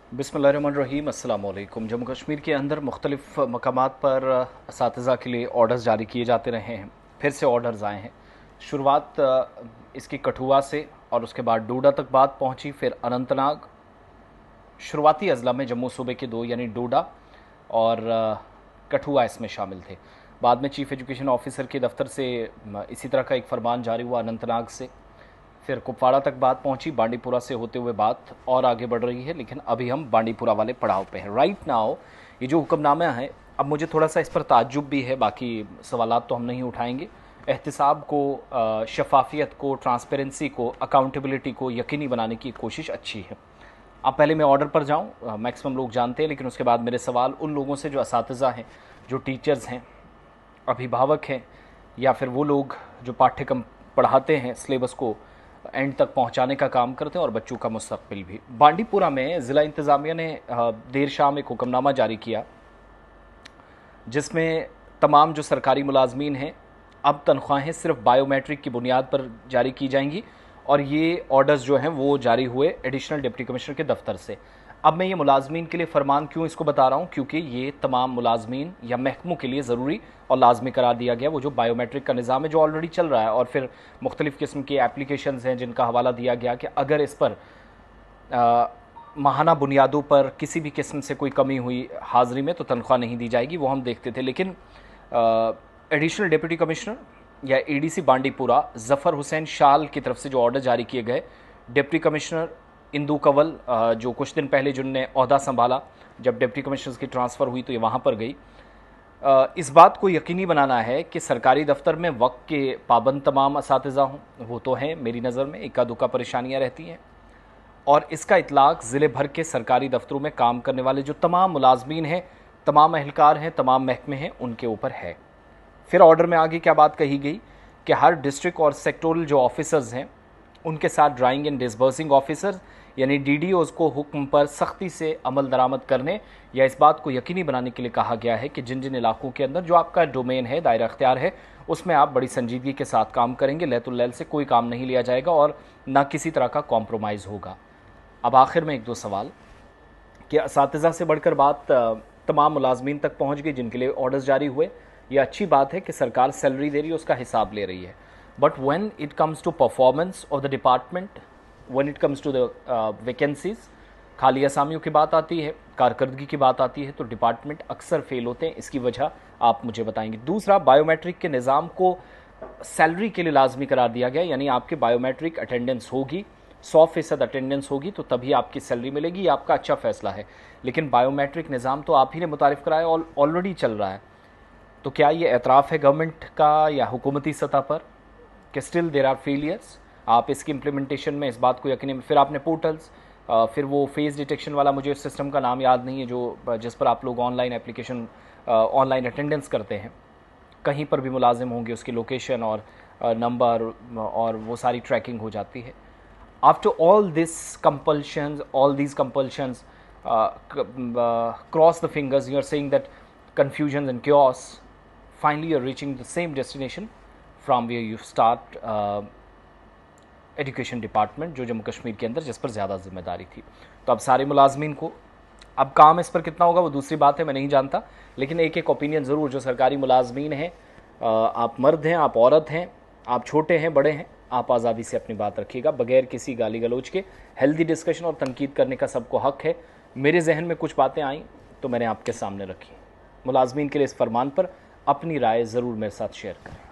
बिस्मिल्लाहिर्रहमानिर्रहीम। अस्सलाम वालेकुम। जम्मू कश्मीर के अंदर मुख्तलिफ़ मकामात पर असातिज़ा के लिए ऑर्डर्स जारी किए जाते रहे हैं। फिर से ऑर्डर्स आए हैं। शुरुआत इसकी कठुआ से और उसके बाद डोडा तक बात पहुंची, फिर अनंतनाग। शुरुआती अजला में जम्मू सूबे के दो यानी डोडा और कठुआ इसमें शामिल थे। बाद में चीफ़ एजुकेशन ऑफिसर के दफ्तर से इसी तरह का एक फरमान जारी हुआ अनंतनाग से। फिर कुपवाड़ा तक बात पहुंची, बांडीपुरा से होते हुए बात और आगे बढ़ रही है, लेकिन अभी हम बांडीपुरा वाले पड़ाव पे हैं। राइट नाउ ये जो हुक्मनामा है, अब मुझे थोड़ा सा इस पर ताज्जुब भी है, बाकी सवालात तो हम नहीं उठाएंगे। एहतिसाब को, शफाफियत को, ट्रांसपेरेंसी को, अकाउंटेबिलिटी को यकीनी बनाने की कोशिश अच्छी है। अब पहले मैं ऑर्डर पर जाऊँ, मैक्सिमम लोग जानते हैं, लेकिन उसके बाद मेरे सवाल उन लोगों से जो असातिज़ा हैं, जो टीचर्स हैं, अभिभावक हैं, या फिर वो लोग जो पाठ्यक्रम पढ़ाते हैं, सिलेबस को एंड तक पहुंचाने का काम करते हैं और बच्चों का मुस्तकबिल भी। बांडीपुरा में ज़िला इंतज़ामिया ने देर शाम एक हुक्मनामा जारी किया, जिसमें तमाम जो सरकारी मुलाजमीन हैं, अब तनख्वाहें सिर्फ बायोमेट्रिक की बुनियाद पर जारी की जाएंगी। और ये ऑर्डर्स जो हैं वो जारी हुए एडिशनल डिप्टी कमिश्नर के दफ्तर से। अब मैं ये मुलाजमीन के लिए फ़रमान क्यों इसको बता रहा हूँ, क्योंकि ये तमाम मुलाजमीन या महकमों के लिए ज़रूरी और लाजमी करार दिया गया। वो जो बायोमेट्रिक का निज़ाम है जो ऑलरेडी चल रहा है, और फिर मुख्तलिफ़ किस्म की एप्लीकेशंस हैं जिनका हवाला दिया गया कि अगर इस पर माहाना बुनियादों पर किसी भी किस्म से कोई कमी हुई हाज़िरी में तो तनख्वाह नहीं दी जाएगी, वो हम देखते थे। लेकिन एडिशनल डिप्टी कमिश्नर या एडीसी बांडीपुरा ज़फ़र हुसैन शाल की तरफ से जो ऑर्डर जारी किए गए, डिप्टी कमिश्नर इंदू कंवल जो कुछ दिन पहले जिनने ओहदा संभाला, जब डिप्टी कमिश्नर की ट्रांसफ़र हुई तो ये वहाँ पर गई। इस बात को यकीनी बनाना है कि सरकारी दफ्तर में वक्त के पाबंद तमाम असातिज़ा हों। वो तो हैं मेरी नज़र में, इक्का दुक्का परेशानियाँ रहती हैं, और इसका इतलाक़ ज़िले भर के सरकारी दफ्तरों में काम करने वाले जो तमाम मुलाजमीन हैं, तमाम अहलकार हैं, तमाम महकमे हैं, उनके ऊपर है। फिर ऑर्डर में आगे क्या बात कही गई कि हर डिस्ट्रिक्ट और सेक्टोरल जो ऑफिसर्स हैं उनके साथ ड्राइंग एंड डिसबर्सिंग ऑफिसर्स यानी डीडीओज़ को हुक्म पर सख्ती से अमल दरामद करने या इस बात को यकीनी बनाने के लिए कहा गया है कि जिन जिन इलाकों के अंदर जो आपका डोमेन है, दायरा अख्तियार है, उसमें आप बड़ी संजीदगी के साथ काम करेंगे। लैतुल-लैल से कोई काम नहीं लिया जाएगा और ना किसी तरह का कॉम्प्रोमाइज़ होगा। अब आखिर में एक दो सवाल कि असातिज़ा से बढ़कर बात तमाम मुलाजमीन तक पहुँच गई जिनके लिए ऑर्डर्स जारी हुए। यह अच्छी बात है कि सरकार सैलरी दे रही है, उसका हिसाब ले रही है, but when it comes to performance of the department, when it comes to the vacancies, खाली असामियों की बात आती है, कारकर्दगी की बात आती है, तो डिपार्टमेंट अक्सर फेल होते हैं। इसकी वजह आप मुझे बताएंगे। दूसरा, बायोमेट्रिक के निज़ाम को सैलरी के लिए लाजमी करार दिया गया, यानी आपकी बायोमेट्रिक अटेंडेंस होगी, 100% अटेंडेंस होगी तो तभी आपकी सैलरी मिलेगी। ये आपका अच्छा फैसला है, लेकिन बायोमेट्रिक निज़ाम तो आप ही ने मुतारिफ़ कराया और ऑलरेडी चल रहा है। तो क्या ये एतराफ़ है गवर्नमेंट का या हुकूमती सतह पर कि स्टिल देर आर फेलियर्स? आप इसकी इम्प्लीमेंटेशन में इस बात को यकीनी, फिर आपने पोर्टल्स, फिर वो फेस डिटेक्शन वाला, मुझे उस सिस्टम का नाम याद नहीं है, जो जिस पर आप लोग ऑनलाइन एप्लीकेशन, ऑनलाइन अटेंडेंस करते हैं, कहीं पर भी मुलाजिम होंगे उसकी लोकेशन और नंबर और वो सारी ट्रैकिंग हो जाती है। After all this compulsions, all these compulsions, cross the fingers, you are saying that confusions and chaos, finally you're reaching the same destination from where you start education department, जो जम्मू कश्मीर के अंदर जिस पर ज़्यादा जिम्मेदारी थी। तो अब सारे मुलाजमीन को, अब काम इस पर कितना होगा वो दूसरी बात है, मैं नहीं जानता, लेकिन एक एक ओपिनियन ज़रूर, जो सरकारी मुलाजमीन हैं, आप मर्द हैं, आप औरत हैं, आप छोटे हैं, बड़े हैं, आप आज़ादी से अपनी बात रखिएगा बगैर किसी गाली गलोच के। हेल्दी डिस्कशन और तनकीद करने का सबको हक़ है। मेरे जहन में कुछ बातें आई तो मैंने आपके सामने रखी। मुलाजमीन के लिए इस फरमान पर अपनी राय ज़रूर मेरे साथ शेयर करें।